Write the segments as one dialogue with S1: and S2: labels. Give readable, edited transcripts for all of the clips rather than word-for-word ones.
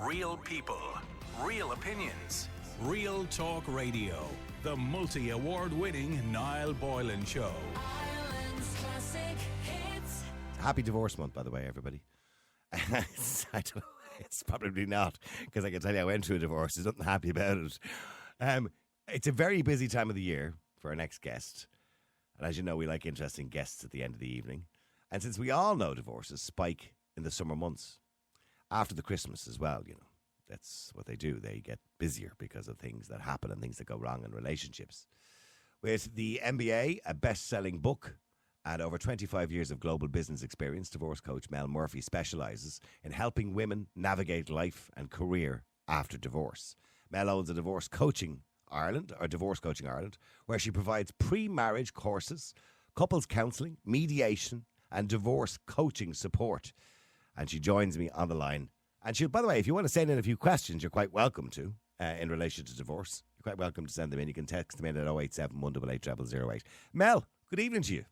S1: Real people, real opinions, real talk radio. The multi-award-winning Niall Boylan Show.
S2: Ireland's classic hits.
S3: Happy Divorce Month, by the way, everybody. It's probably not, because I can tell you I went through a divorce. There's nothing happy about it. It's a very busy time of the year for our next guest. And as you know, we like interesting guests at the end of the evening. And since we all know divorces spike in the summer months, after the Christmas as well, you know, that's what they do. They get busier because of things that happen and things that go wrong in relationships. With the MBA, a best-selling book, and over 25 years of global business experience, divorce coach Mel Murphy specialises in helping women navigate life and career after divorce. Mel owns a Divorce Coaching Ireland, where she provides pre-marriage courses, couples counselling, mediation, and divorce coaching support. And she joins me on the line. And she, by the way, if you want to send in a few questions, you're quite welcome to, in relation to divorce. You're quite welcome to send them in. You can text them in at 087 188 0008. Mel, good evening to you.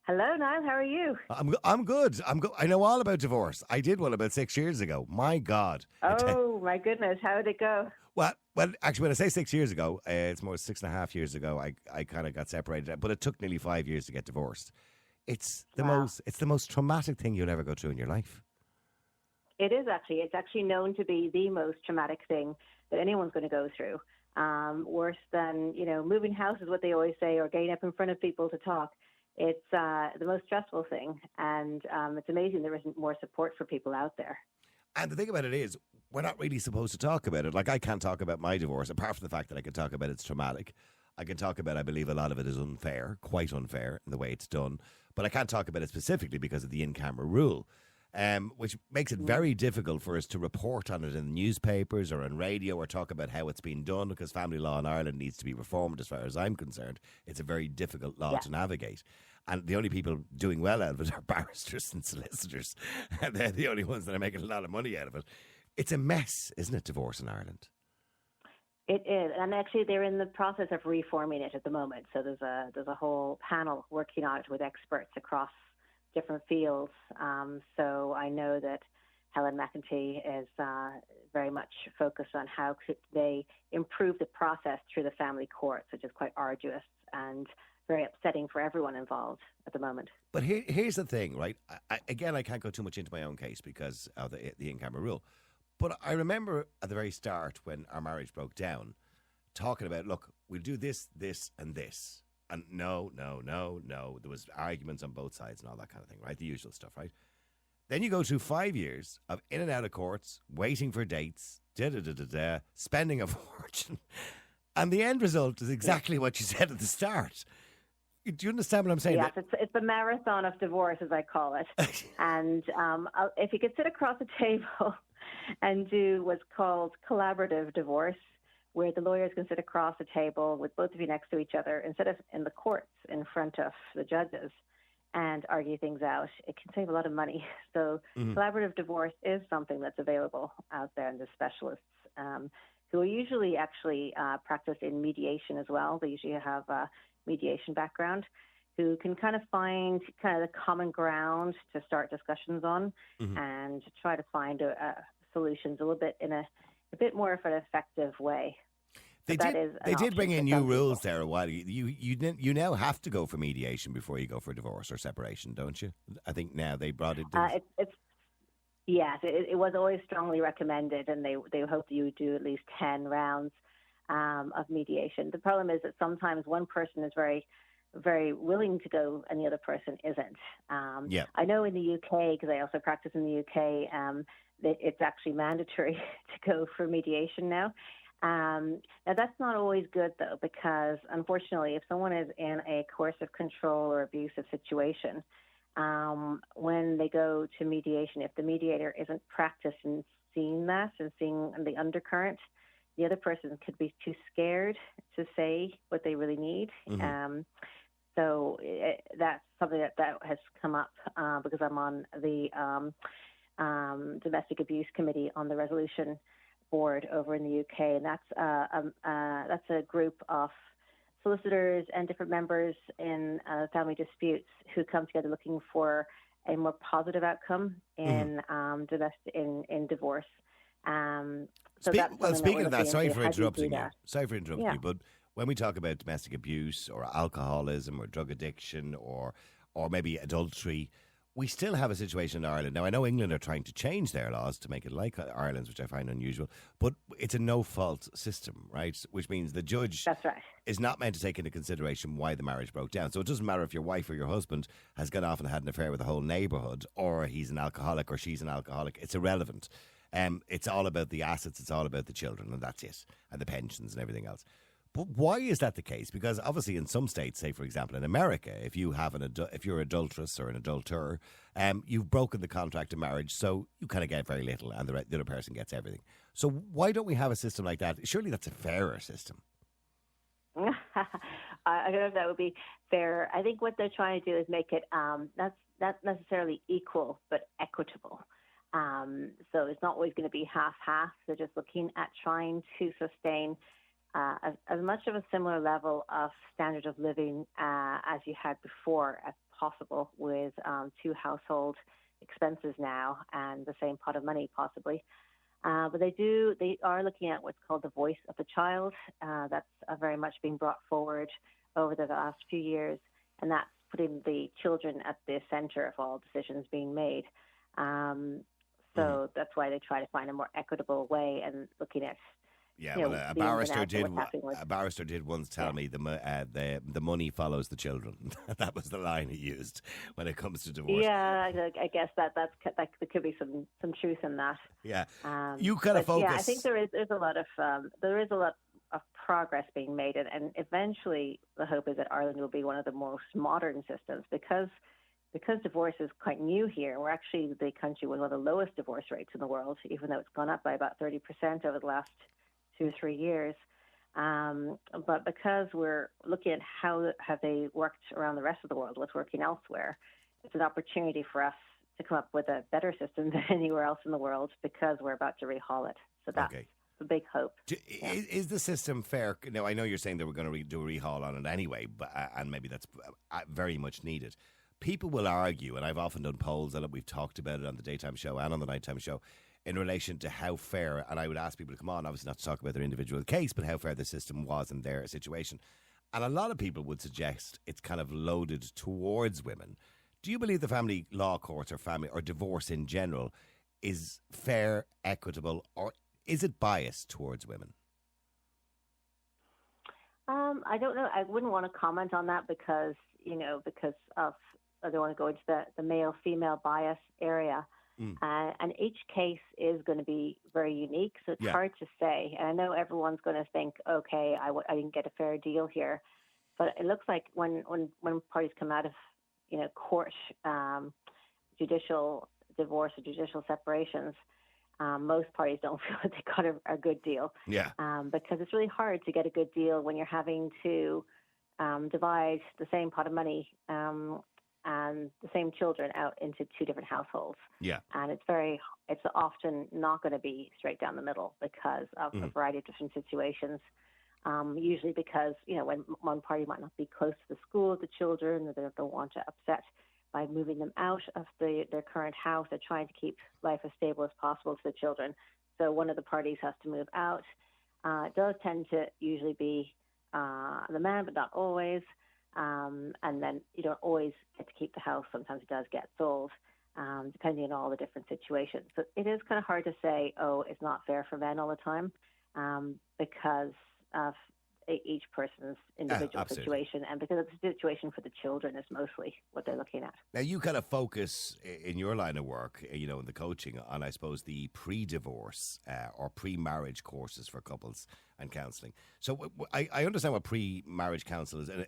S4: Hello, Niall. How are you?
S3: I'm good. I know all about divorce. I did one about 6 years ago. My God.
S4: Oh, my goodness. How did it go?
S3: Well, actually, when I say 6 years ago, it's more 6.5 years ago, I kind of got separated. But it took nearly 5 years to get divorced. It's the most traumatic thing you'll ever go through in your life.
S4: It is actually. It's actually known to be the most traumatic thing that anyone's going to go through. Worse than, moving house is what they always say, or getting up in front of people to talk. It's the most stressful thing, and it's amazing there isn't more support for people out there.
S3: And the thing about it is, we're not really supposed to talk about it. Like, I can't talk about my divorce, apart from the fact that I can talk about it's traumatic. I can talk about, I believe a lot of it is unfair, quite unfair in the way it's done. But I can't talk about it specifically because of the in-camera rule, which makes it very difficult for us to report on it in the newspapers or on radio or talk about how it's been done, because family law in Ireland needs to be reformed as far as I'm concerned. It's a very difficult law to navigate. And the only people doing well out of it are barristers and solicitors. And they're the only ones that are making a lot of money out of it. It's a mess, isn't it, divorce in Ireland?
S4: It is, and actually they're in the process of reforming it at the moment. So there's a whole panel working on it with experts across different fields. So I know that Helen McEntee is very much focused on how could they improve the process through the family courts, which is quite arduous and very upsetting for everyone involved at the moment.
S3: But here's the thing, right? I can't go too much into my own case because of the in-camera rule. But I remember at the very start when our marriage broke down, talking about, look, we'll do this, this, and this. And no. There was arguments on both sides and all that kind of thing, right? The usual stuff, right? Then you go through 5 years of in and out of courts, waiting for dates, spending a fortune. And the end result is exactly what you said at the start. Do you understand what I'm saying?
S4: Yes, it's the marathon of divorce, as I call it. And if you could sit across a table and do what's called collaborative divorce, where the lawyers can sit across the table with both of you next to each other instead of in the courts in front of the judges and argue things out, it can save a lot of money. So collaborative divorce is something that's available out there, and the specialists who usually actually practice in mediation as well. They usually have a mediation background, who can kind of find kind of the common ground to start discussions on and try to find solutions a little bit in a bit more of an effective way.
S3: They did bring in new rules there a while. You now have to go for mediation before you go for divorce or separation, don't you? I think now they brought it.
S4: Yes, it was always strongly recommended, and they hope that you would do at least 10 rounds of mediation. The problem is that sometimes one person is very, very willing to go and the other person isn't. I know in the UK, because I also practice in the UK, it's actually mandatory to go for mediation now. Now, that's not always good, though, because unfortunately, if someone is in a coercive control or abusive situation, when they go to mediation, if the mediator isn't practiced in seeing that and seeing the undercurrent, the other person could be too scared to say what they really need. So that's something that has come up because I'm on the Domestic Abuse Committee on the Resolution Board over in the UK, and that's a group of solicitors and different members in family disputes who come together looking for a more positive outcome in in divorce. So that's something
S3: speaking
S4: that
S3: of that, sorry
S4: into.
S3: for
S4: How do you do
S3: interrupting you.
S4: that?
S3: Sorry for interrupting
S4: Yeah.
S3: you, but when we talk about domestic abuse or alcoholism or drug addiction or maybe adultery, we still have a situation in Ireland. Now, I know England are trying to change their laws to make it like Ireland's, which I find unusual, but it's a no-fault system, right? Which means the judge
S4: That's right.
S3: is not meant to take into consideration why the marriage broke down. So it doesn't matter if your wife or your husband has gone off and had an affair with the whole neighbourhood, or he's an alcoholic or she's an alcoholic. It's irrelevant. It's all about the assets, it's all about the children, and that's it, and the pensions and everything else. But why is that the case? Because obviously, in some states, say for example in America, if you have if you're adulteress or an adulterer, you've broken the contract of marriage, so you kind of get very little, and the other person gets everything. So why don't we have a system like that? Surely that's a fairer system.
S4: I don't know if that would be fair. I think what they're trying to do is make it not necessarily equal, but equitable. So it's not always going to be half-half. They're just looking at trying to sustain as much of a similar level of standard of living as you had before as possible, with two household expenses now and the same pot of money possibly. But they are looking at what's called the voice of the child. That's very much being brought forward over the last few years, and that's putting the children at the center of all decisions being made. So that's why they try to find a more equitable way and looking at.
S3: Yeah, well, a barrister did once tell me the money follows the children. That was the line he used when it comes to divorce.
S4: Yeah, I guess that there could be some truth in that.
S3: Yeah, you kind of focus.
S4: Yeah, I think there's a lot of progress being made, and eventually the hope is that Ireland will be one of the most modern systems because divorce is quite new here. We're actually the country with one of the lowest divorce rates in the world, even though it's gone up by about 30% over the last 2 or 3 years. But because we're looking at how have they worked around the rest of the world, what's working elsewhere, it's an opportunity for us to come up with a better system than anywhere else in the world because we're about to rehaul it. So that's the big hope.
S3: Is the system fair? Now, I know you're saying that we're going to do a rehaul on it anyway, but and maybe that's very much needed. People will argue, and I've often done polls on it, we've talked about it on the daytime show and on the nighttime show, in relation to how fair, and I would ask people to come on, obviously not to talk about their individual case, but how fair the system was in their situation. And a lot of people would suggest it's kind of loaded towards women. Do you believe the family law courts or family or divorce in general is fair, equitable, or is it biased towards women?
S4: I don't know. I wouldn't want to comment on that because I don't want to go into the male-female bias area. And each case is going to be very unique, so it's hard to say. And I know everyone's going to think, okay, I didn't get a fair deal here. But it looks like when parties come out of court, judicial divorce or judicial separations, most parties don't feel that they got a good deal.
S3: Yeah.
S4: Because it's really hard to get a good deal when you're having to divide the same pot of money and the same children out into two different households. Yeah. And it's often not going to be straight down the middle because of a variety of different situations. Usually because, when one party might not be close to the school of the children, or they don't want to upset by moving them out of their current house. They're trying to keep life as stable as possible to the children. So one of the parties has to move out. It does tend to usually be the man, but not always. And then you don't always get to keep the house. Sometimes it does get sold, depending on all the different situations. So it is kind of hard to say, it's not fair for men all the time, because of each person's individual situation, and because of the situation for the children is mostly what they're looking at.
S3: Now, you kind of focus in your line of work, in the coaching, on, I suppose, the pre-divorce or pre-marriage courses for couples and counselling. So I understand what pre-marriage counsel is. And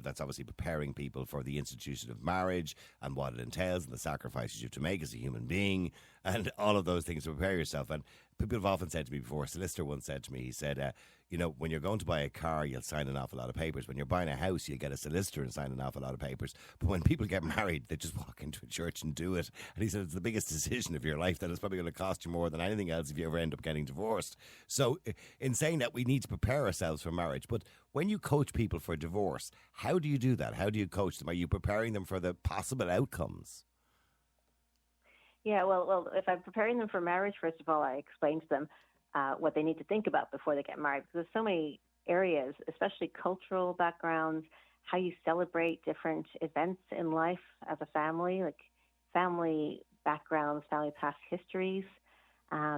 S3: that's obviously preparing people for the institution of marriage and what it entails and the sacrifices you have to make as a human being and all of those things to prepare yourself. And people have often said to me before, a solicitor once said to me, he said, when you're going to buy a car, you'll sign an awful lot of papers. When you're buying a house, you get a solicitor and sign an awful lot of papers. But when people get married, they just walk into a church and do it. And he said it's the biggest decision of your life that it's probably going to cost you more than anything else if you ever end up getting divorced. So in saying that, we need to prepare ourselves for marriage. But when you coach people for divorce, how do you do that? How do you coach them? Are you preparing them for the possible outcomes?
S4: Yeah, well, if I'm preparing them for marriage, first of all, I explain to them what they need to think about before they get married, because there's so many areas, especially cultural backgrounds, how you celebrate different events in life as a family, like family backgrounds, family past histories,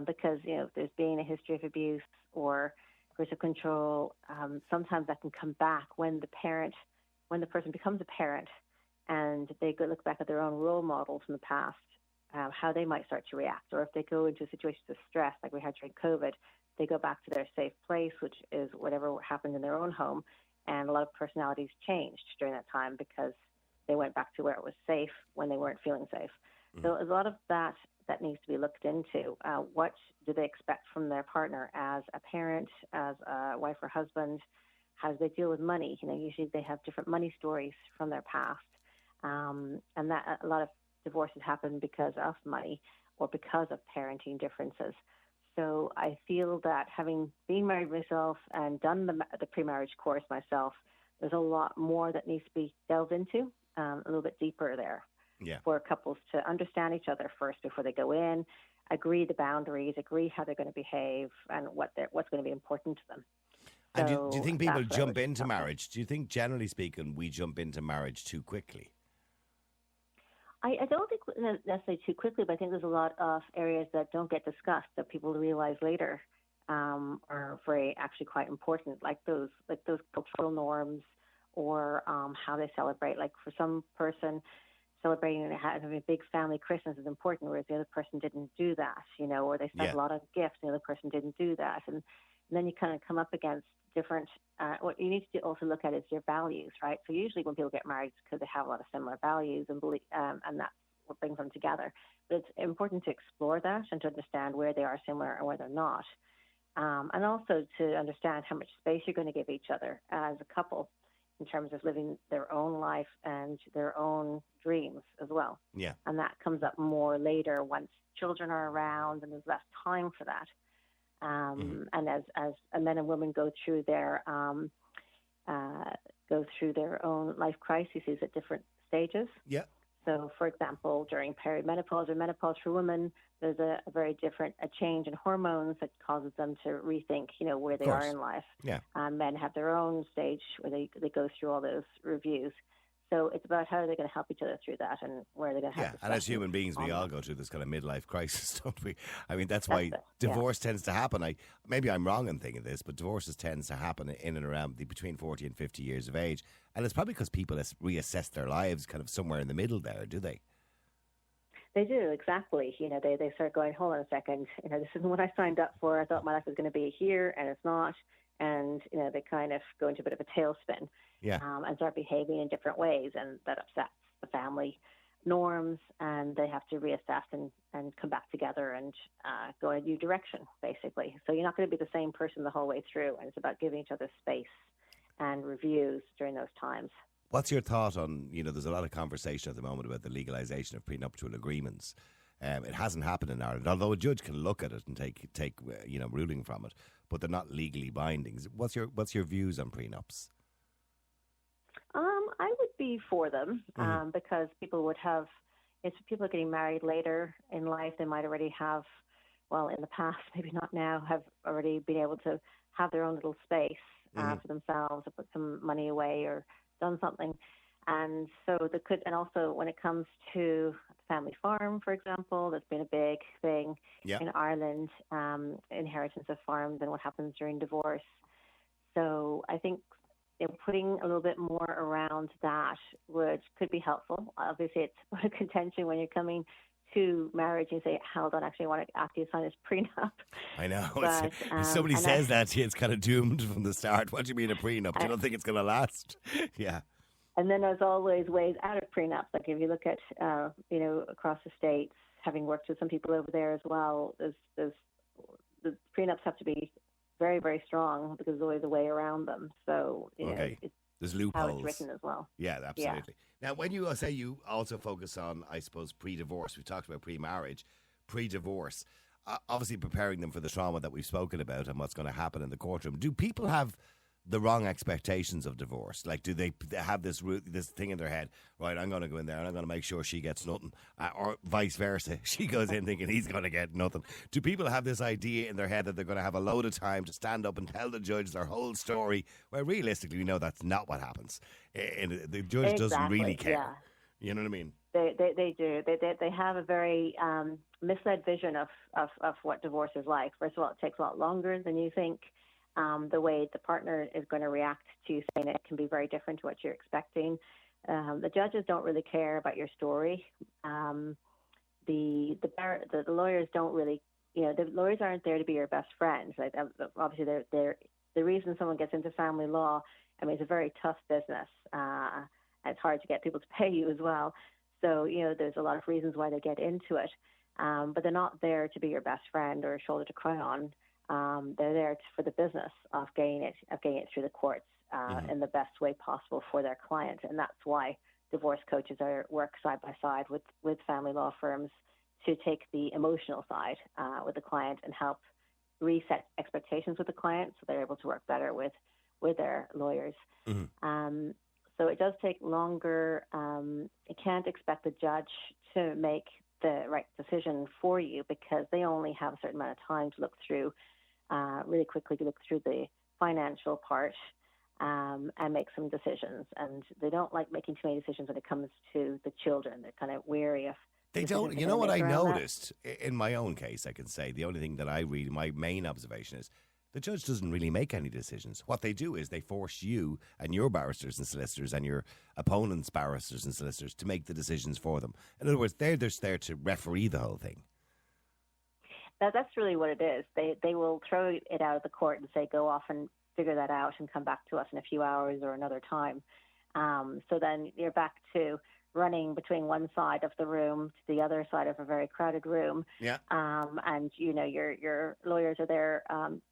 S4: because if there's been a history of abuse or coercive control, sometimes that can come back when the person becomes a parent, and they go look back at their own role models from the past, how they might start to react, or if they go into situations of stress, like we had during COVID, they go back to their safe place, which is whatever happened in their own home, and a lot of personalities changed during that time because they went back to where it was safe when they weren't feeling safe. So a lot of that needs to be looked into. What do they expect from their partner as a parent, as a wife or husband? How do they deal with money? Usually they have different money stories from their past, and that a lot of divorces happen because of money or because of parenting differences. So I feel that having been married myself and done the pre-marriage course myself, there's a lot more that needs to be delved into, a little bit deeper there.
S3: Yeah.
S4: For couples to understand each other first before they go in, agree the boundaries, agree how they're going to behave, and what's going to be important to them.
S3: And
S4: So
S3: do you think people
S4: that's what I
S3: jump
S4: would
S3: into
S4: tell them.
S3: marriage? Do you think, generally speaking, we jump into marriage too quickly?
S4: I don't think necessarily too quickly, but I think there's a lot of areas that don't get discussed that people realize later are actually quite important, like those cultural norms or how they celebrate. Like for some person, celebrating and having a big family Christmas is important, whereas the other person didn't do that, or they sent a lot of gifts, and the other person didn't do that. And then you kind of come up against different, what you need to also look at is your values, right? So usually when people get married, it's because they have a lot of similar values and belief, and that's what brings them together. But it's important to explore that and to understand where they are similar and where they're not. And also to understand how much space you're going to give each other as a couple in terms of living their own life and their own dreams as well.
S3: Yeah.
S4: And that comes up more later once children are around and there's less time for that. And as men and women go through their own life crises at different stages.
S3: Yeah.
S4: So, for example, during perimenopause or menopause for women, there's a very different change in hormones that causes them to rethink, where they are in life.
S3: Yeah.
S4: Men have their own stage where they go through all those reviews. So it's about how they're going to help each other through that and where they're going to have
S3: and as human beings, we all go through this kind of midlife crisis, don't we? I mean, that's why divorce tends to happen. Maybe I'm wrong in thinking this, but divorces tends to happen in and around between 40 and 50 years of age. And it's probably because people reassess their lives kind of somewhere in the middle there, do they?
S4: They do, exactly. They start going, hold on a second, this isn't what I signed up for. I thought my life was going to be here, and it's not. And, they kind of go into a bit of a tailspin and start behaving in different ways, and that upsets the family norms, and they have to reassess and come back together and go in a new direction, basically. So you're not going to be the same person the whole way through, and it's about giving each other space and reviews during those times.
S3: What's your thought on, there's a lot of conversation at the moment about the legalisation of prenuptial agreements. It hasn't happened in Ireland, although a judge can look at it and take ruling from it, but they're not legally binding. What's your views on prenups?
S4: I would be for them because people would have, if people are getting married later in life, they might already have, well, in the past, maybe not now, have already been able to have their own little space for themselves, or put some money away or done something. And so and also when it comes to family farm, for example, that's been a big thing in Ireland, inheritance of farms and what happens during divorce. So I think putting a little bit more around that could be helpful. Obviously, it's a contention when you're coming to marriage and say, hold on, actually, I want to after you sign this prenup.
S3: I know.
S4: But,
S3: if somebody says that to you, it's kind of doomed from the start. What do you mean a prenup? You don't think it's going to last? Yeah.
S4: And then there's always ways out of prenups. Like if you look at, across the states, having worked with some people over there as well, the prenups have to be very, very strong because there's always a way around them. So,
S3: there's loopholes.
S4: How it's written as well.
S3: Yeah, absolutely. Yeah. Now, when you say you also focus on, I suppose, pre-divorce, we've talked about pre-marriage, pre-divorce, obviously preparing them for the trauma that we've spoken about and what's going to happen in the courtroom. Do people have the wrong expectations of divorce? Like, do they have this thing in their head, right, I'm going to go in there and I'm going to make sure she gets nothing, or vice versa, she goes in thinking he's going to get nothing? Do people have this idea in their head that they're going to have a load of time to stand up and tell the judge their whole story, where realistically we know that's not what happens, and the judge doesn't really care?
S4: Yeah.
S3: You know what I mean?
S4: They do. They have a very misled vision of what divorce is like. First of all, it takes a lot longer than you think. The way the partner is going to react to saying it can be very different to what you're expecting. The judges don't really care about your story. The lawyers don't really, the lawyers aren't there to be your best friends. Like, obviously, they're the reason someone gets into family law. I mean, it's a very tough business. It's hard to get people to pay you as well. So, there's a lot of reasons why they get into it. But they're not there to be your best friend or a shoulder to cry on. They're there for the business of getting it through the courts in the best way possible for their client. And that's why divorce coaches work side by side with family law firms to take the emotional side with the client and help reset expectations with the client so they're able to work better with their lawyers. So it does take longer. You can't expect the judge to make the right decision for you because they only have a certain amount of time to look through, really quickly to look through the financial part and make some decisions. And they don't like making too many decisions when it comes to the children. They're kind of wary of.
S3: They don't. You know what I noticed in my own case? I can say the only thing that I read, my main observation is, the judge doesn't really make any decisions. What they do is they force you and your barristers and solicitors and your opponent's barristers and solicitors to make the decisions for them. In other words, they're just there to referee the whole thing.
S4: That's really what it is. They will throw it out of the court and say, go off and figure that out and come back to us in a few hours or another time. So then you're back to running between one side of the room to the other side of a very crowded room.
S3: Yeah.
S4: And, your lawyers are there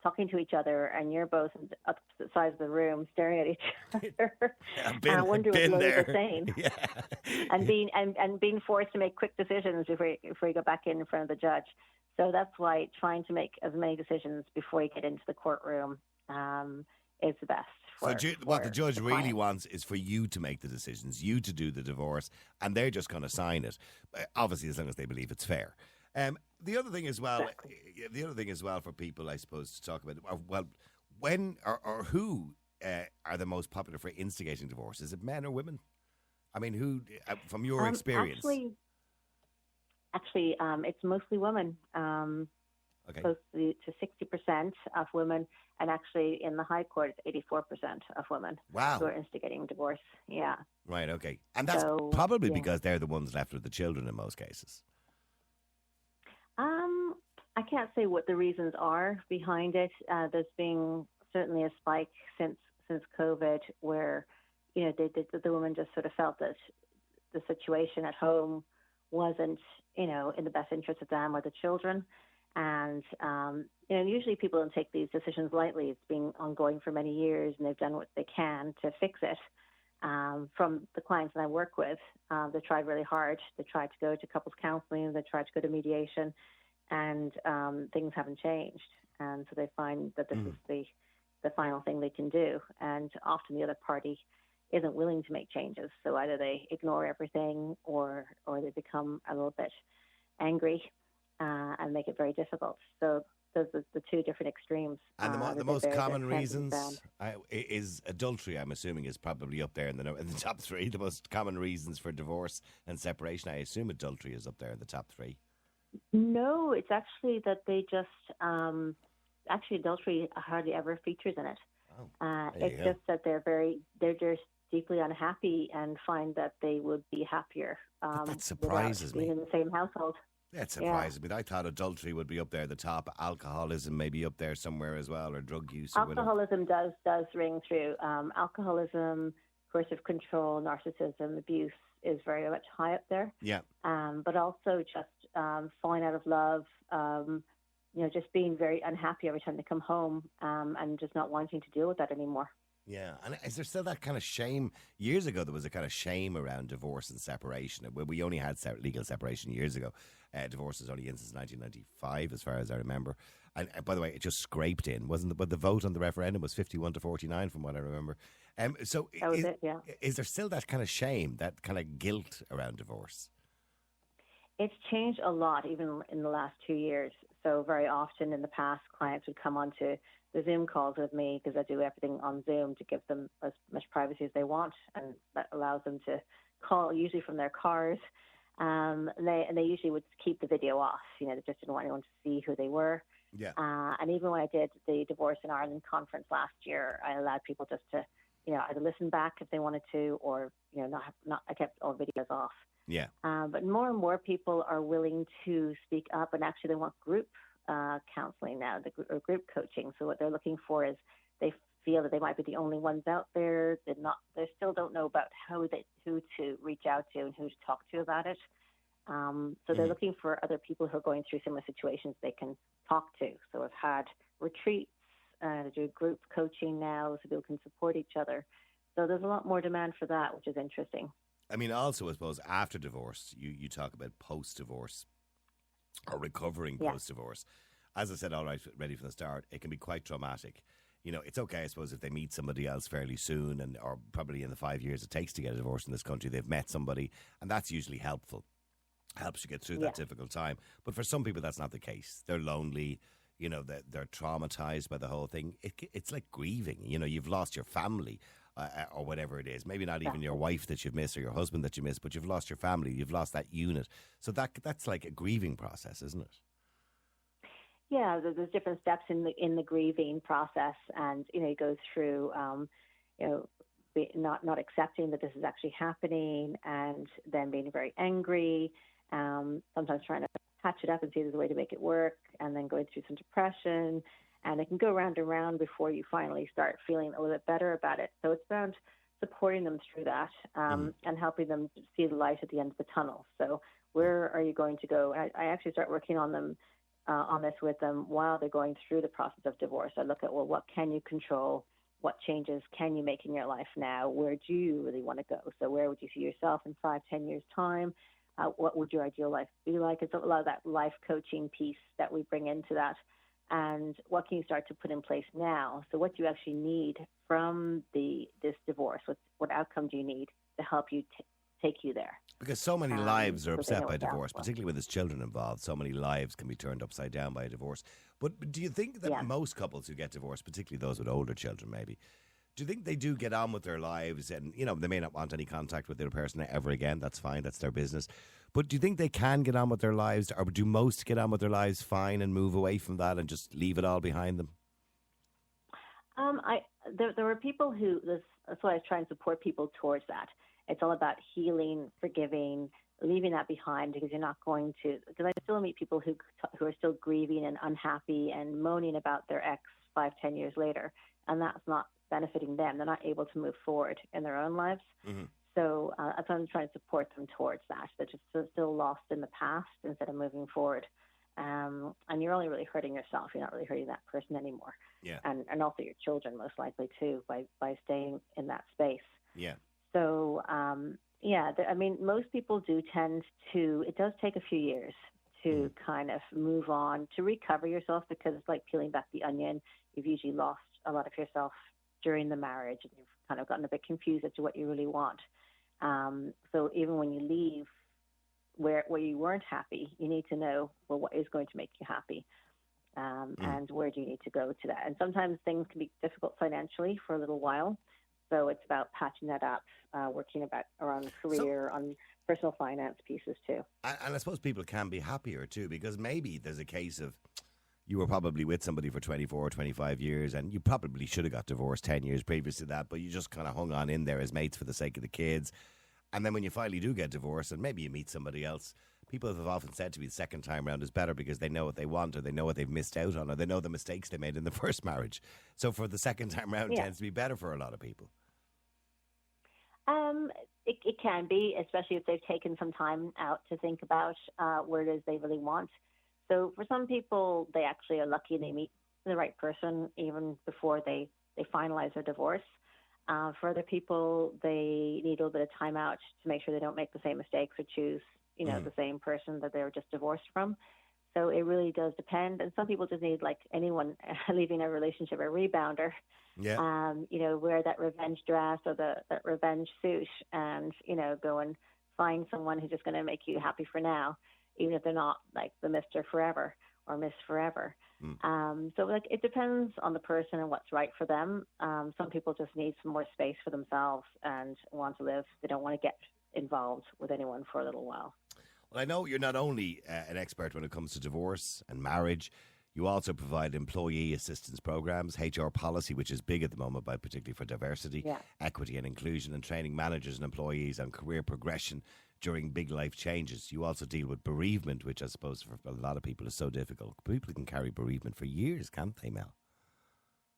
S4: talking to each other, and you're both on the opposite sides of the room staring at each other.
S3: Yeah,
S4: wondering what the lawyers are saying.
S3: Yeah.
S4: and being forced to make quick decisions before you go back in front of the judge. So that's why trying to make as many decisions before you get into the courtroom is the best.
S3: What the judge really wants is for you to make the decisions, you to do the divorce, and they're just going to sign it. Obviously, as long as they believe it's fair. The other thing as well, for people, I suppose, to talk about, well, when or who are the most popular for instigating divorce? Is it men or women? I mean, who, from your experience?
S4: Actually, it's mostly women.
S3: Okay.
S4: Close to 60% of women, and actually in the High Court, it's 84% of women who are instigating divorce. Yeah.
S3: Right, okay. And that's probably because they're the ones left with the children in most cases.
S4: I can't say what the reasons are behind it. There's been certainly a spike since COVID where, the women just sort of felt that the situation at home wasn't, in the best interest of them or the children. And, usually people don't take these decisions lightly. It's been ongoing for many years, and they've done what they can to fix it. From the clients that I work with, they tried really hard. They tried to go to couples counseling. They tried to go to mediation, and things haven't changed. And so they find that this is the final thing they can do. And often the other party isn't willing to make changes. So either they ignore everything or they become a little bit angry and make it very difficult. So those are the two different extremes.
S3: And the most common reasons is adultery, I'm assuming, is probably up there in the top three. The most common reasons for divorce and separation, I assume adultery is up there in the top three.
S4: No, it's actually that they just, adultery hardly ever features in it. It's just that they're just deeply unhappy and find that they would be happier
S3: that surprises me.
S4: Being in the same household.
S3: That surprises me. I thought adultery would be up there at the top. Alcoholism maybe up there somewhere as well, or drug use.
S4: Alcoholism does ring through. Alcoholism, coercive control, narcissism, abuse is very much high up there.
S3: Yeah.
S4: But also just falling out of love, just being very unhappy every time they come home and just not wanting to deal with that anymore.
S3: Yeah, and is there still that kind of shame? Years ago, there was a kind of shame around divorce and separation. We only had legal separation years ago. Divorce was only in since 1995, as far as I remember. And by the way, it just scraped in, wasn't it? But the vote on the referendum was 51-49, from what I remember. So
S4: That was it, yeah.
S3: is there still that kind of shame, that kind of guilt around divorce?
S4: It's changed a lot, even in the last 2 years. So very often in the past, clients would come onto the Zoom calls with me because I do everything on Zoom to give them as much privacy as they want, and that allows them to call usually from their cars. And they usually would keep the video off. They just didn't want anyone to see who they were.
S3: Yeah.
S4: And even when I did the Divorce in Ireland conference last year, I allowed people just to, either listen back if they wanted to, or I kept all videos off.
S3: Yeah.
S4: But more and more people are willing to speak up, and actually they want group counseling now, or group coaching. So what they're looking for is they feel that they might be the only ones out there. They still don't know about who to reach out to and who to talk to about it. So they're looking for other people who are going through similar situations they can talk to. So I've had retreats, to do group coaching now, so people can support each other. So there's a lot more demand for that, which is interesting.
S3: I mean, also, I suppose, after divorce, you talk about post-divorce or recovering post-divorce. As I said, all right, ready from the start, it can be quite traumatic. It's okay, I suppose, if they meet somebody else fairly soon, or probably in the 5 years it takes to get a divorce in this country, they've met somebody, and that's usually helpful. Helps you get through that difficult time. But for some people, that's not the case. They're lonely. They're traumatized by the whole thing. It's like grieving. You've lost your family. Or whatever it is, maybe not even your wife that you've missed or your husband that you miss, but you've lost your family, you've lost that unit. So that's like a grieving process, isn't it?
S4: Yeah, there's different steps in the grieving process, and you go through, not accepting that this is actually happening, and then being very angry, sometimes trying to patch it up and see there's a way to make it work, and then going through some depression. And it can go round and round before you finally start feeling a little bit better about it. So it's about supporting them through that, and helping them see the light at the end of the tunnel. So where are you going to go? I actually start working on them, on this with them while they're going through the process of divorce. I look at, well, what can you control? What changes can you make in your life now? Where do you really want to go? So where would you see yourself in 5-10 years' time? What would your ideal life be like? It's a lot of that life coaching piece that we bring into that. And what can you start to put in place now? So what do you actually need from this divorce? What outcome do you need to help you take you there?
S3: Because so many lives are upset by divorce, particularly when there's children involved. So many lives can be turned upside down by a divorce. But do you think that most couples who get divorced, particularly those with older children maybe, do you think they do get on with their lives? And, they may not want any contact with the other person ever again. That's fine. That's their business. But do you think they can get on with their lives, or do most get on with their lives fine and move away from that and just leave it all behind them?
S4: There were people who, that's why I try and support people towards that. It's all about healing, forgiving, leaving that behind, because you're not going to, because I still meet people who are still grieving and unhappy and moaning about their ex 5-10 years later, and that's not benefiting them. They're not able to move forward in their own lives. Mm-hmm. So that's why I'm trying to support them towards that. They're just still lost in the past instead of moving forward. And you're only really hurting yourself. You're not really hurting that person anymore.
S3: Yeah.
S4: And also your children, most likely, too, by staying in that space.
S3: Yeah.
S4: So, most people do tend to, it does take a few years to kind of move on, to recover yourself, because it's like peeling back the onion. You've usually lost a lot of yourself during the marriage, and you've kind of gotten a bit confused as to what you really want. So even when you leave where you weren't happy, you need to know, well, what is going to make you happy? And where do you need to go to that? And sometimes things can be difficult financially for a little while. So it's about patching that up, working around career, on personal finance pieces too.
S3: And I suppose people can be happier too, because maybe there's a case of you were probably with somebody for 24 or 25 years, and you probably should have got divorced 10 years previous to that, but you just kind of hung on in there as mates for the sake of the kids. And then when you finally do get divorced and maybe you meet somebody else, people have often said to me the second time round is better because they know what they want, or they know what they've missed out on, or they know the mistakes they made in the first marriage. So for the second time round tends to be better for a lot of people.
S4: It can be, especially if they've taken some time out to think about where it is they really want. So for some people, they actually are lucky they meet the right person even before they finalize their divorce. For other people, they need a little bit of time out to make sure they don't make the same mistakes or choose, the same person that they were just divorced from. So it really does depend. And some people just need, like anyone leaving a relationship, a rebounder.
S3: Yeah.
S4: Wear that revenge dress or that revenge suit, and go and find someone who's just going to make you happy for now, even if they're not like the Mr. Forever or Miss Forever. So it depends on the person and what's right for them. Some people just need some more space for themselves and want to live. They don't want to get involved with anyone for a little while.
S3: Well, I know you're not only an expert when it comes to divorce and marriage. You also provide employee assistance programs, HR policy, which is big at the moment, but particularly for diversity, equity and inclusion, and training managers and employees on career progression during big life changes. You also deal with bereavement, which I suppose for a lot of people is so difficult. People can carry bereavement for years, can't they, Mel?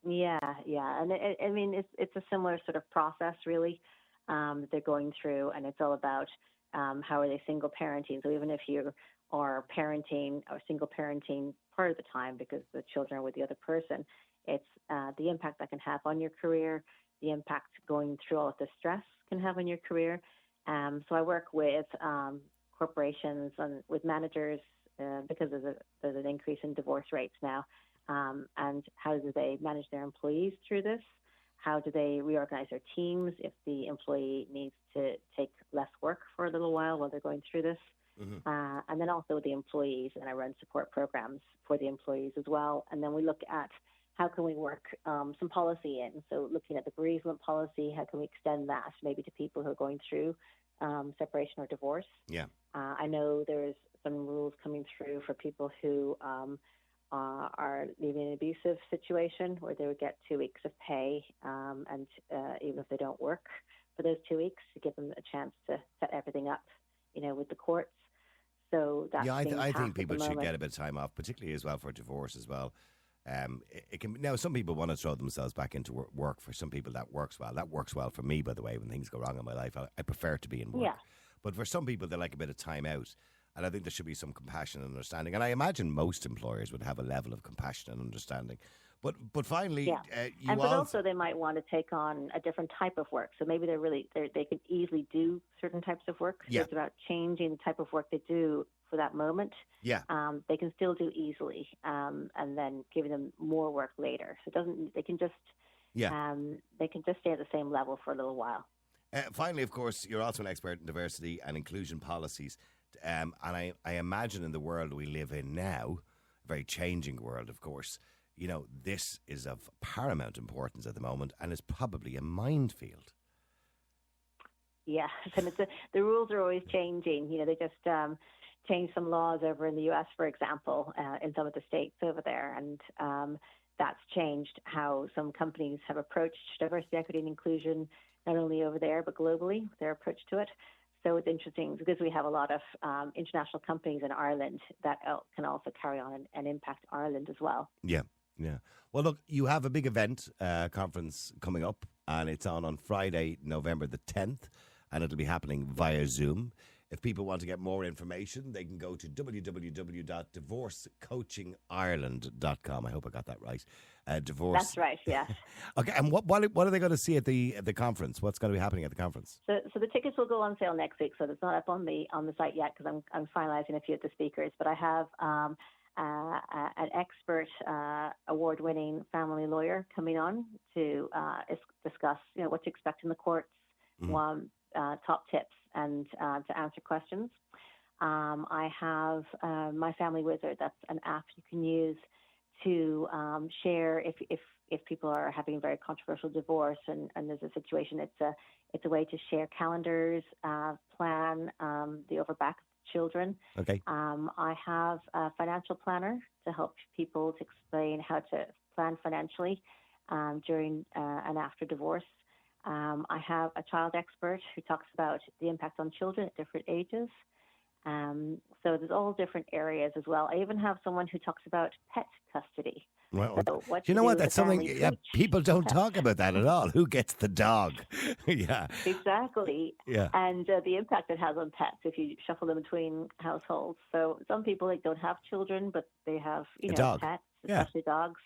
S4: Yeah. And it's a similar sort of process, really, that they're going through, and it's all about how are they single parenting. So even if you are parenting or single parenting part of the time because the children are with the other person, it's the impact that can have on your career, the impact going through all of the stress can have on your career. So I work with corporations and with managers because there's an increase in divorce rates now. And how do they manage their employees through this? How do they reorganize their teams if the employee needs to take less work for a little while they're going through this? And then also the employees, and I run support programs for the employees as well. And then we look at how can we work some policy in. So looking at the bereavement policy, how can we extend that maybe to people who are going through separation or divorce?
S3: Yeah.
S4: I know there's some rules coming through for people who are leaving an abusive situation where they would get 2 weeks of pay, and even if they don't work for those 2 weeks, to give them a chance to set everything up, with the courts. So that's
S3: I think people should get a bit of time off, particularly as well for divorce as well. It can now. Some people want to throw themselves back into work. For some people, that works well. That works well for me, by the way. When things go wrong in my life, I prefer to be in work.
S4: Yeah.
S3: But for some people, they like a bit of time out. And I think there should be some compassion and understanding. And I imagine most employers would have a level of compassion and understanding. But finally,
S4: but also they might want to take on a different type of work. So maybe they can easily do certain types of work. So it's about changing the type of work they do for that moment.
S3: Yeah.
S4: They can still do easily, and then giving them more work later. So they can just stay at the same level for a little while.
S3: Finally, of course, you're also an expert in diversity and inclusion policies. And I imagine in the world we live in now, a very changing world, of course, this is of paramount importance at the moment and is probably a minefield.
S4: Yeah, and the rules are always changing. They just changed some laws over in the U.S., for example, in some of the states over there. And that's changed how some companies have approached diversity, equity, and inclusion, not only over there, but globally, their approach to it. So it's interesting because we have a lot of international companies in Ireland that can also carry on and impact Ireland as well.
S3: Yeah. Well, look, you have a big event conference coming up, and it's on Friday, November the 10th, and it'll be happening via Zoom. If people want to get more information, they can go to www.divorcecoachingireland.com. I hope I got that right. Divorce.
S4: That's right, yeah.
S3: Okay, and what are they going to see at the conference? What's going to be happening at the conference?
S4: So the tickets will go on sale next week, so it's not up on the site yet because I'm finalising a few of the speakers. But I have an expert, award-winning family lawyer coming on to discuss, what to expect in the courts, top tips, and to answer questions. I have My Family Wizard. That's an app you can use to share if people are having a very controversial divorce and there's a situation. It's a way to share calendars, plan the overback children.
S3: Okay.
S4: I have a financial planner to help people to explain how to plan financially during and after divorce. I have a child expert who talks about the impact on children at different ages. So there's all different areas as well. I even have someone who talks about pet custody.
S3: Well,
S4: so
S3: do you know what? That's something people don't talk about that at all. Who gets the dog? Yeah.
S4: Exactly.
S3: Yeah.
S4: And the impact it has on pets if you shuffle them between households. So some people don't have children, but they have
S3: dog.
S4: pets,
S3: Yeah.
S4: especially dogs.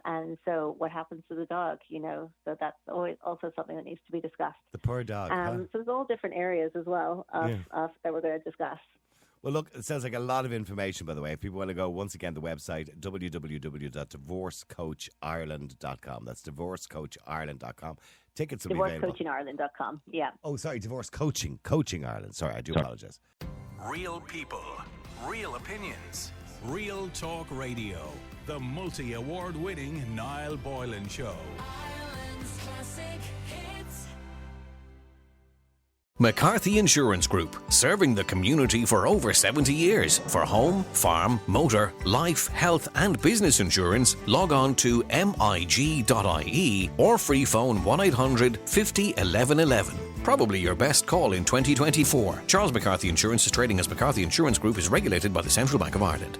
S4: And so what happens to the dog, so that's always also something that needs to be discussed.
S3: The poor dog.
S4: So there's all different areas as well of that we're going to discuss.
S3: Well, look, it sounds like a lot of information, by the way. If people want to go, once again, the website, www.divorcecoachireland.com. That's divorcecoachireland.com. Tickets will be available.
S4: Divorcecoachingireland.com, yeah.
S3: Oh, sorry, Divorce Coaching Ireland. Sorry, I do apologise.
S1: Real people, real opinions, real talk radio. The multi-award winning Niall Boylan Show.
S2: Ireland's classic hits.
S5: McCarthy Insurance Group, serving the community for over 70 years. For home, farm, motor, life, health and business insurance, log on to mig.ie or free phone 1800 50 11 11. Probably your best call in 2024. Charles McCarthy Insurance is trading as McCarthy Insurance Group, is regulated by the Central Bank of Ireland.